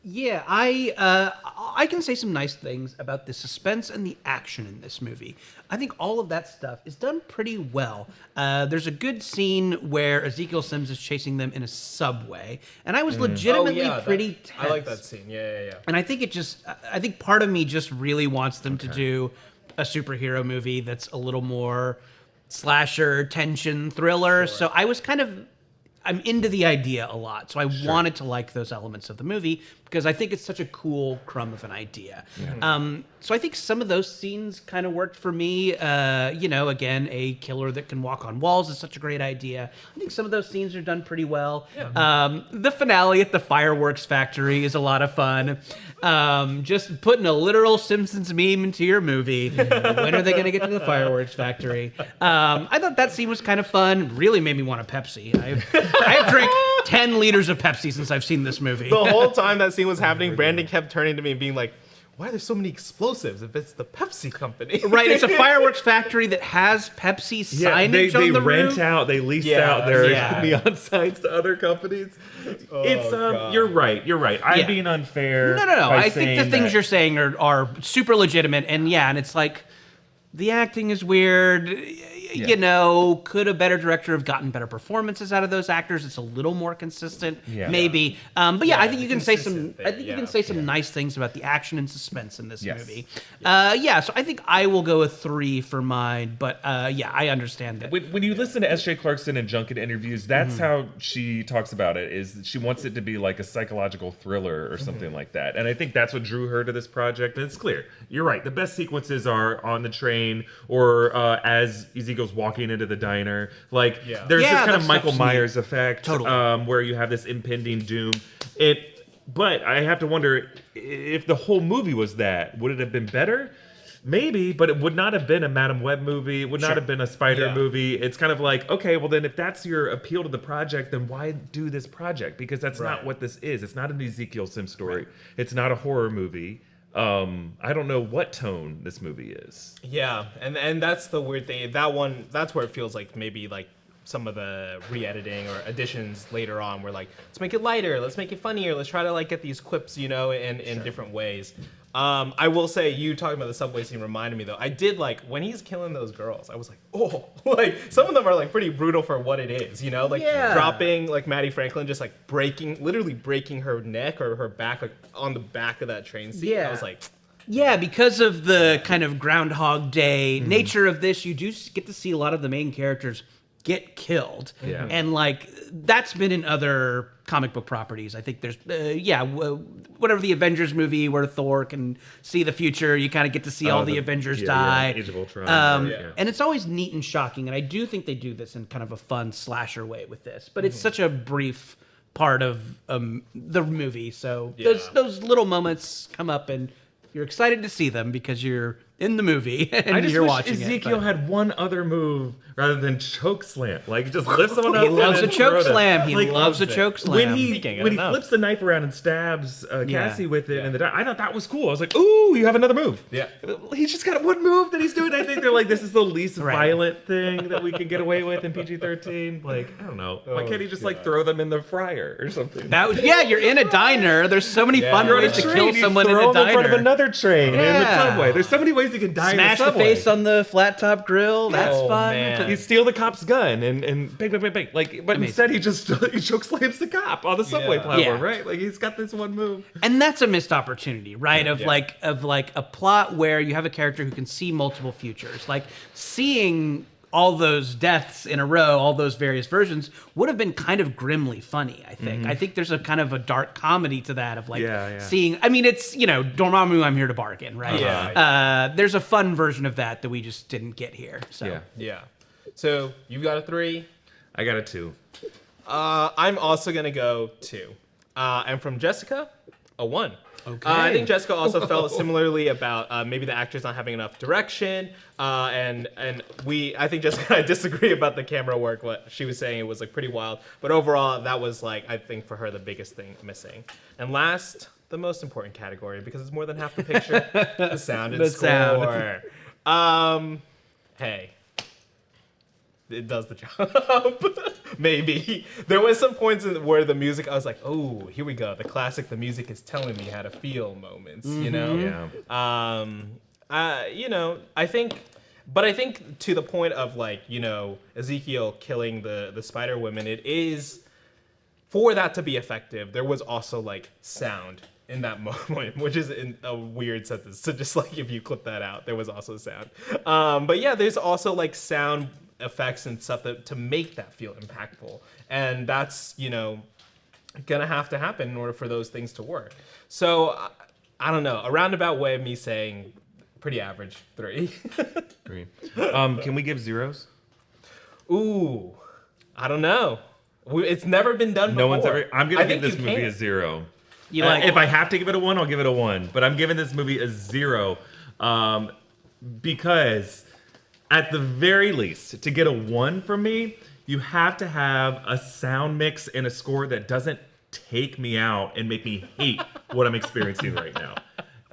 Yeah, I can say some nice things about the suspense and the action in this movie. I think all of that stuff is done pretty well. There's a good scene where Ezekiel Sims is chasing them in a subway, and I was legitimately pretty tense. I like that scene. Yeah. And I think I think part of me just really wants them to do a superhero movie that's a little more slasher, tension, thriller. So I'm into the idea a lot, so I wanted to like those elements of the movie because I think it's such a cool crumb of an idea. So I think some of those scenes kind of worked for me. Again, a killer that can walk on walls is such a great idea. I think some of those scenes are done pretty well. The finale at the fireworks factory is a lot of fun. Just putting a literal Simpsons meme into your movie. When are they going to get to the fireworks factory? I thought that scene was kind of fun. Really made me want a Pepsi. I've drank 10 liters of Pepsi since I've seen this movie. The whole time that scene was happening, Brandon kept turning to me and being like, why are there so many explosives if it's the Pepsi company? Right, it's a fireworks factory that has Pepsi signage on the roof. They lease out their neon signs to other companies. You're right. I'm being unfair. No. I think the things you're saying are super legitimate, and it's like the acting is weird. Could a better director have gotten better performances out of those actors? It's a little more consistent, maybe. But I think you can say some. I think you can say some nice things about the action and suspense in this movie. So I think I will go with 3 for mine. But I understand that. When you listen to S.J. Clarkson in junket interviews, that's how she talks about it. Is she wants it to be like a psychological thriller or something like that? And I think that's what drew her to this project. And it's clear. You're right. The best sequences are on the train or as Ezekiel's walking into the diner. Like there's this kind of Michael Myers effect, where you have this impending doom. But I have to wonder if the whole movie was that, would it have been better? Maybe, but it would not have been a Madam Web movie. It would not have been a Spider movie. It's kind of like, okay, well then if that's your appeal to the project, then why do this project? Because that's not what this is. It's not an Ezekiel Sims story. It's not a horror movie. I don't know what tone this movie is. Yeah, and that's the weird thing. That's where it feels like maybe like some of the re-editing or additions later on were like, let's make it lighter, let's make it funnier, let's try to like get these quips, in different ways. I will say, you talking about the subway scene reminded me though, I did like when he's killing those girls, I was like, oh, like some of them are like pretty brutal for what it is, dropping like Maddie Franklin, just like literally breaking her neck or her back, like on the back of that train seat. I was like, because of the kind of Groundhog Day nature of this, you do get to see a lot of the main characters get killed. Yeah. And like that's been in other comic book properties. I think there's whatever the Avengers movie where Thor can see the future, you kind of get to see all the Avengers die. Age of Ultron. And it's always neat and shocking, and I do think they do this in kind of a fun slasher way with this, but it's such a brief part of the movie, so those little moments come up and you're excited to see them because you're in the movie and you're watching Ezekiel had one other move rather than choke slam. Like, just lift someone up. He loves a and choke throw them. slam. He Like, loves a choke slam. When he flips the knife around and stabs Cassie with it, Yeah. I thought that was cool. I was like, ooh, you have another move. Yeah. He's just got one move that he's doing. I think they're like, this is the least violent thing that we could get away with in PG-13. Like, I don't know. Why can't he just like throw them in the fryer or something? You're in a diner. There's so many fun You're on a ways to train, kill you someone in throw a them in front of diner. another train in the Yeah. subway. There's so many ways you can die Smash in the the subway. face on the flat top grill. That's Oh, fun. man. You steal the cop's gun and bang, bang, bang, bang. Like, but instead he just he choke slams the cop on the subway platform, Yeah. right? Like, he's got this one move. And that's a missed opportunity, right? Of like a plot where you have a character who can see multiple futures. Like seeing all those deaths in a row, all those various versions, would have been kind of grimly funny, I think. I think there's a kind of a dark comedy to that of like seeing, I mean, it's, Dormammu, I'm here to bargain, right? Yeah. There's a fun version of that we just didn't get here. So Yeah. So you've got a 3. I got a 2. I'm also gonna go 2. And from Jessica, a 1. Okay. I think Jessica also felt similarly about maybe the actors not having enough direction, and I think Jessica and I disagree about the camera work. What she was saying, it was like pretty wild, but overall that was like, I think for her the biggest thing missing. And last, the most important category, because it's more than half the picture, the sound and score. Hey. It does the job. Maybe. There was some points where the music, I was like, oh, here we go. The classic, the music is telling me how to feel moments, you know? Yeah. I think to the point of like, Ezekiel killing the Spider Women, it is, for that to be effective, there was also like sound in that moment, which is in a weird sentence. So just like if you clip that out, there was also sound. But yeah, there's also like sound effects and stuff to make that feel impactful, and that's gonna have to happen in order for those things to work. So I don't know, a roundabout way of me saying pretty average 3. 3. Can we give zeros? Ooh, I don't know. It's never been done before. No one's ever. I'm gonna give this movie a 0. If I have to give it a 1, I'll give it a 1. But I'm giving this movie a 0 because, at the very least, to get a 1 from me, you have to have a sound mix and a score that doesn't take me out and make me hate what I'm experiencing right now.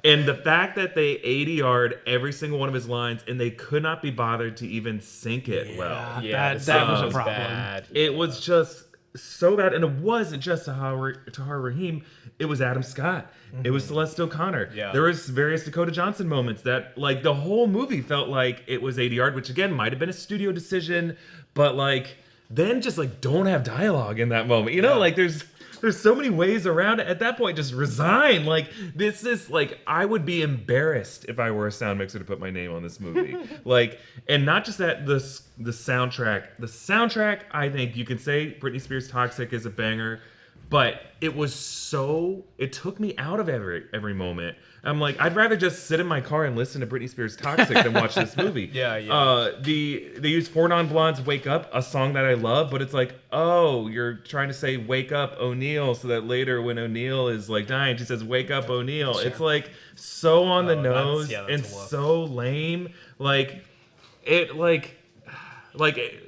And the fact that they ADR'd every single one of his lines and they could not be bothered to even sync it well. Yeah, that was a problem. bad. It was just so bad, and it wasn't just Tahar Rahim. It was Adam Scott. It was Celeste O'Connor. Yeah. There was various Dakota Johnson moments that, like, the whole movie felt like it was ADR'd, which again might have been a studio decision, but like, then just like don't have dialogue in that moment. Like there's so many ways around it. At that point, just resign. Like, this is like, I would be embarrassed if I were a sound mixer to put my name on this movie. Like, and not just that, the soundtrack. The soundtrack, I think you can say Britney Spears' Toxic is a banger, but it took me out of every moment. I'm like, I'd rather just sit in my car and listen to Britney Spears' Toxic than watch this movie. Yeah. They use Four Non Blondes' Wake Up, a song that I love, but it's like, oh, you're trying to say Wake Up O'Neal so that later when O'Neal is like dying, she says Wake Up O'Neal. Sure. It's like so on the nose and so lame.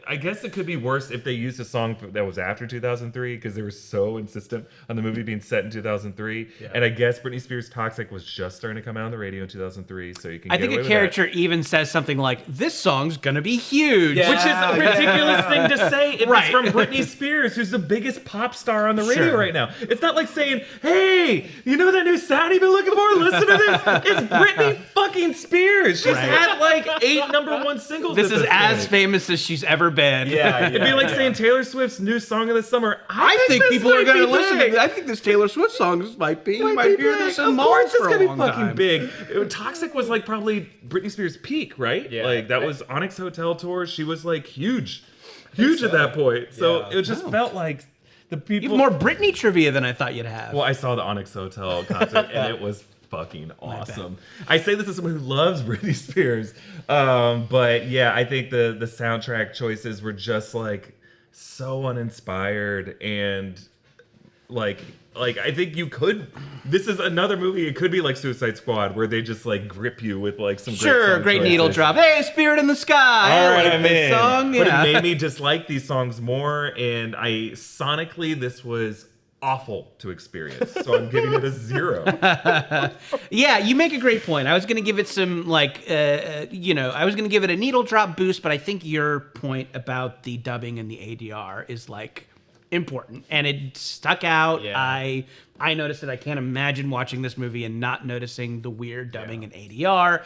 I guess it could be worse if they used a song that was after 2003 because they were so insistent on the movie being set in 2003. Yeah. And I guess Britney Spears' Toxic was just starting to come out on the radio in 2003, so you can get away with that. I think a character even says something like, this song's gonna be huge. Yeah. Which is a ridiculous thing to say if it's from Britney Spears, who's the biggest pop star on the radio right now. It's not like saying, hey, you know that new sound you've been looking for? Listen to this. It's Britney fucking Spears. She's had like 8 #1 singles. This is as famous as she's ever been. Yeah. It'd be like saying Taylor Swift's new song of the summer. I think people are going to listen to this. I think this Taylor Swift song might hear this in malls for a long time. Of course it's going to be fucking big. Toxic was like probably Britney Spears' peak, right? Yeah. Like that was Onyx Hotel Tour. She was like huge. huge at that point. So it just felt like the people. You have more Britney trivia than I thought you'd have. Well, I saw the Onyx Hotel concert and it was fucking awesome. I say this as someone who loves Britney Spears, but yeah, I think the soundtrack choices were just like so uninspired and like I think you could. This is another movie. It could be like Suicide Squad, where they just like grip you with like some great needle drop. Hey, Spirit in the Sky. All right, like I'm this in. song. But it made me dislike these songs more, and sonically this was awful to experience. So I'm giving it a 0. Yeah, you make a great point. I was going to give it some I was going to give it a needle drop boost, but I think your point about the dubbing and the ADR is like important, and it stuck out. I noticed it. I can't imagine watching this movie and not noticing the weird dubbing and ADR.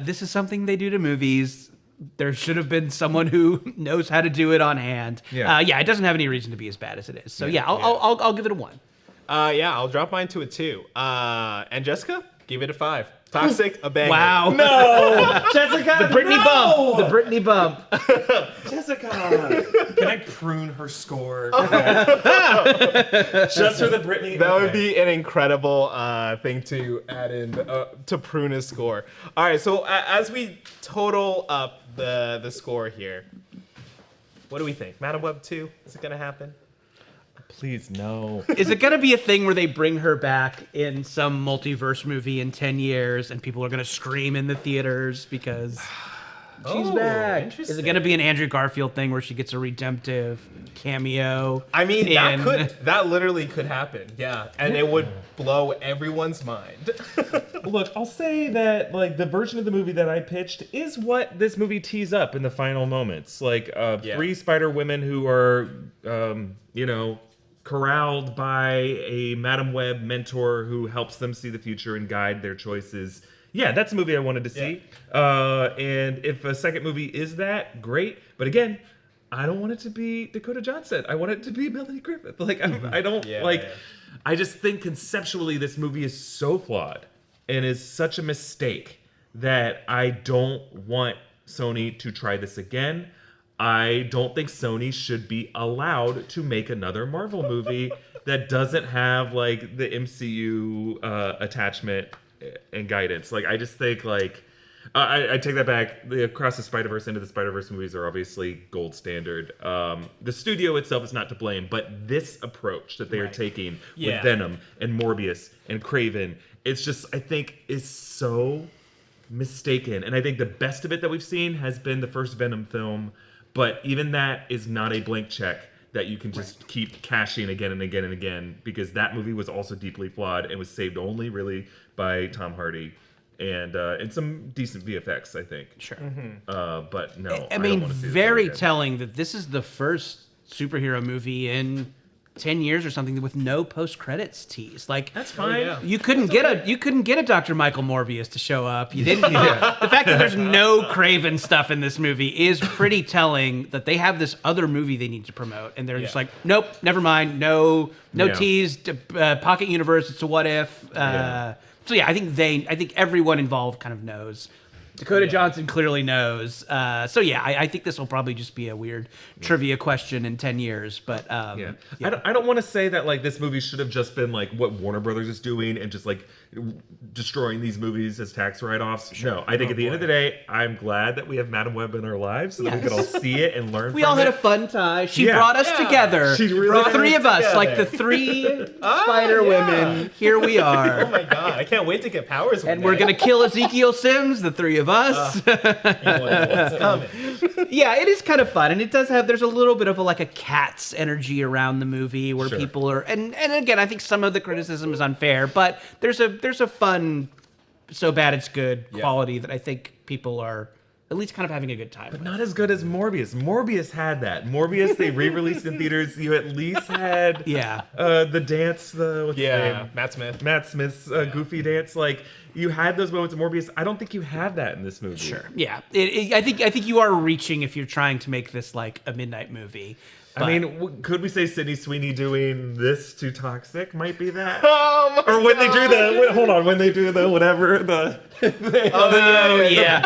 This is something they do to movies. There should have been someone who knows how to do it on hand. It doesn't have any reason to be as bad as it is. So I'll give it a 1. I'll drop mine to a 2. And Jessica, give it a 5. Toxic, a banger. Wow. No! Jessica, The Britney bump. The Britney bump. Jessica! Can I prune her score? Just for the Britney? That would be an incredible thing to add in to prune a score. All right, so as we total up the score here, what do we think? Madam Web 2? Is it going to happen? Please, no. Is it going to be a thing where they bring her back in some multiverse movie in 10 years and people are going to scream in the theaters because she's back? Is it going to be an Andrew Garfield thing where she gets a redemptive cameo? I mean, that literally could happen, yeah. And it would blow everyone's mind. Look, I'll say that like the version of the movie that I pitched is what this movie tees up in the final moments. Like 3 Spider Women who are, corralled by a Madam Web mentor who helps them see the future and guide their choices. Yeah, that's a movie I wanted to see. And if a second movie is that, great. But again, I don't want it to be Dakota Johnson. I want it to be Melanie Griffith. Like, I don't I just think conceptually this movie is so flawed and is such a mistake that I don't want Sony to try this again. I don't think Sony should be allowed to make another Marvel movie that doesn't have like the MCU attachment and guidance. Like, I just think like I take that back. The Across the Spider-Verse, Into the Spider-Verse movies are obviously gold standard. The studio itself is not to blame, but this approach that they are taking with Venom and Morbius and Kraven, it's just, I think, is so mistaken. And I think the best of it that we've seen has been the first Venom film. But even that is not a blank check that you can just keep cashing again and again and again, because that movie was also deeply flawed and was saved only really by Tom Hardy and some decent VFX, I think. Sure. But no, I mean, very telling that this is the first superhero movie in 10 years or something with no post-credits tease. Like, that's fine. You couldn't get a Dr. Michael Morbius to show up. You didn't. The fact that there's no Kraven stuff in this movie is pretty telling that they have this other movie they need to promote, and they're just like, nope, never mind. No tease. Pocket universe. It's a what if. So I think everyone involved kind of knows. Dakota Johnson clearly knows. I think this will probably just be a weird trivia question in 10 years. But I don't want to say that like this movie should have just been like what Warner Brothers is doing and just like destroying these movies as tax write-offs. Sure. No, I think at the end of the day, I'm glad that we have Madam Web in our lives so that we could all see it and learn. We all had a fun time. She brought us together. She really the 3 of us, like the 3 Spider Women. Here we are. Oh my god, I can't wait to get powers. And we're gonna kill Ezekiel Sims, the 3 of us. What's coming? Yeah, it is kind of fun, and it does have. There's a little bit of a Cats energy around the movie where people are, and again, I think some of the criticism is unfair, but there's a fun, so bad it's good quality that I think people are at least kind of having a good time. But not as good as Morbius. Morbius had that. Morbius, they re-released in theaters. You at least had the dance, what's his name? Matt Smith's goofy dance. Like, you had those moments of Morbius. I don't think you have that in this movie. Sure. Yeah. I think you are reaching if you're trying to make this like a midnight movie. I mean, could we say Sydney Sweeney doing this to Toxic might be that? Or when they do when they do the whatever, the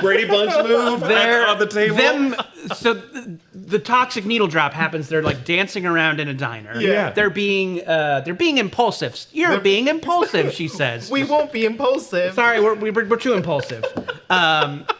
Brady Bunch move on the table. The Toxic needle drop happens. They're like dancing around in a diner. Yeah. They're being impulsive. You're being impulsive, she says. We won't be impulsive. Sorry, we're too impulsive.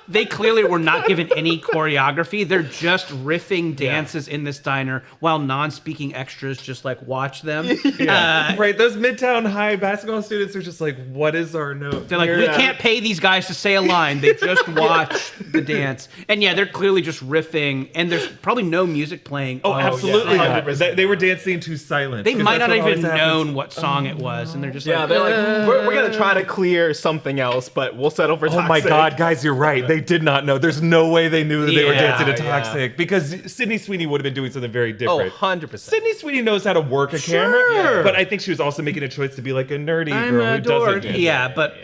They clearly were not given any choreography. They're just riffing dances in this diner while non-speaking extras just like watch them. Right, those Midtown High basketball students are just like, what is our note? They're like, we can't pay these guys to say a line. They just watch the dance. And yeah, they're clearly just riffing, and there's probably no music playing. Oh, absolutely not. They were dancing to silence. They might not have even known what song it was, and they're just they're like, we're going to try to clear something else, but we'll settle for Toxic. Oh my God, guys, you're right. They did not know. There's no way they knew that they were dancing to Toxic because Sydney Sweeney would have been doing something very different. Oh, 100%. Sydney Sweeney knows how to work a camera, but I think she was also making a choice to be like a nerdy girl who doesn't dance. Yeah, but...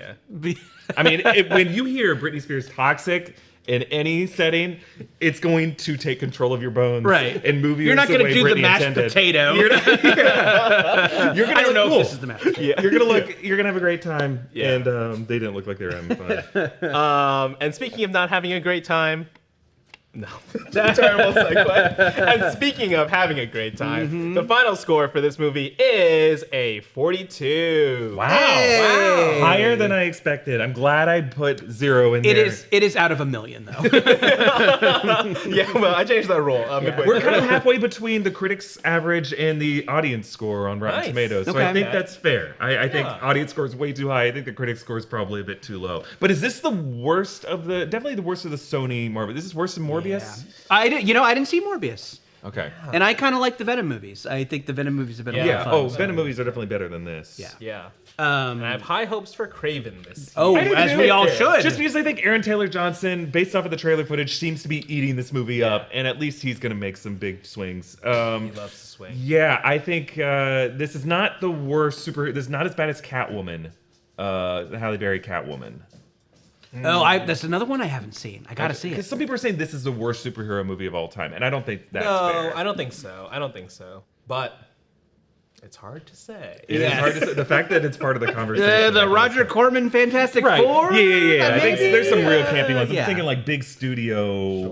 I mean, when you hear Britney Spears Toxic in any setting, it's going to take control of your bones, right? And move you. You're not going to do Britney the mashed intended. Potato. You're going to. I don't know cool. if this is the mashed potato. You're going to look. You're going to have a great time, and they didn't look like they were having fun. And speaking of not having a great time. No, terrible segue. And speaking of having a great time, the final score for this movie is a 42. Wow. Higher than I expected. I'm glad I put 0 in there. It is out of 1 million, though. Yeah, well, I changed that rule. We're kind of halfway between the critics' average and the audience score on Rotten Tomatoes, so I think that's fair. I think audience score is way too high. I think the critics' score is probably a bit too low. But is this the worst of the? Definitely the worst of the Sony Marvel. This is worse than Morbius. Yeah. I didn't see Morbius. Okay. And I kind of like the Venom movies. I think the Venom movies have been a lot of fun. Venom movies are definitely better than this. Yeah. And I have high hopes for Craven this year. Oh, as we all should. Just because I think Aaron Taylor Johnson, based off of the trailer footage, seems to be eating this movie up, and at least he's going to make some big swings. He loves to swing. Yeah, I think this is not the worst This is not as bad as Catwoman, the Halle Berry Catwoman. Oh, that's another one I haven't seen. I gotta see it. Because some people are saying this is the worst superhero movie of all time, and I don't think that's fair. No, I don't think so. But it's hard to say. It is hard to say. The fact that it's part of the conversation. The Roger Corman Fantastic Four? Yeah. I think there's some real campy ones. I'm thinking like big studio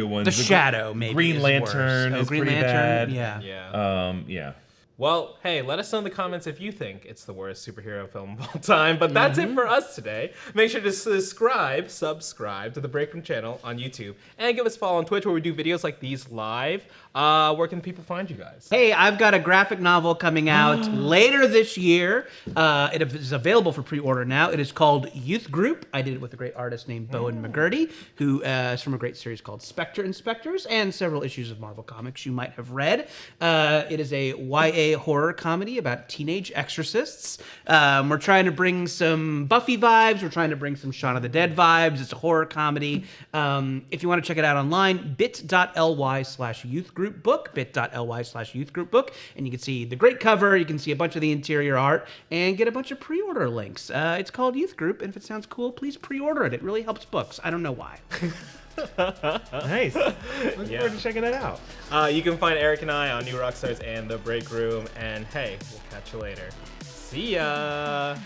ones. The Shadow, maybe. Green Lantern is Green pretty Lantern, bad. Yeah. Well, hey, let us know in the comments if you think it's the worst superhero film of all time. But that's it for us today. Make sure to subscribe to the Breakroom channel on YouTube. And give us a follow on Twitch where we do videos like these live. Where can people find you guys? Hey, I've got a graphic novel coming out later this year. It is available for pre-order now. It is called Youth Group. I did it with a great artist named Bowen McGurdy, who is from a great series called Spectre Inspectors and several issues of Marvel Comics you might have read. It is a YA horror comedy about teenage exorcists. We're trying to bring some Buffy vibes. We're trying to bring some Shaun of the Dead vibes. It's a horror comedy. If you want to check it out online, bit.ly/youthgroupbook, bit.ly/youthgroupbook, and you can see the great cover. You can see a bunch of the interior art and get a bunch of pre-order links. It's called Youth Group, and if it sounds cool, please pre-order it. It really helps books. I don't know why. Nice. Looking forward to checking that out. You can find Eric and I on New Rockstars and The Breakroom. And hey, we'll catch you later. See ya.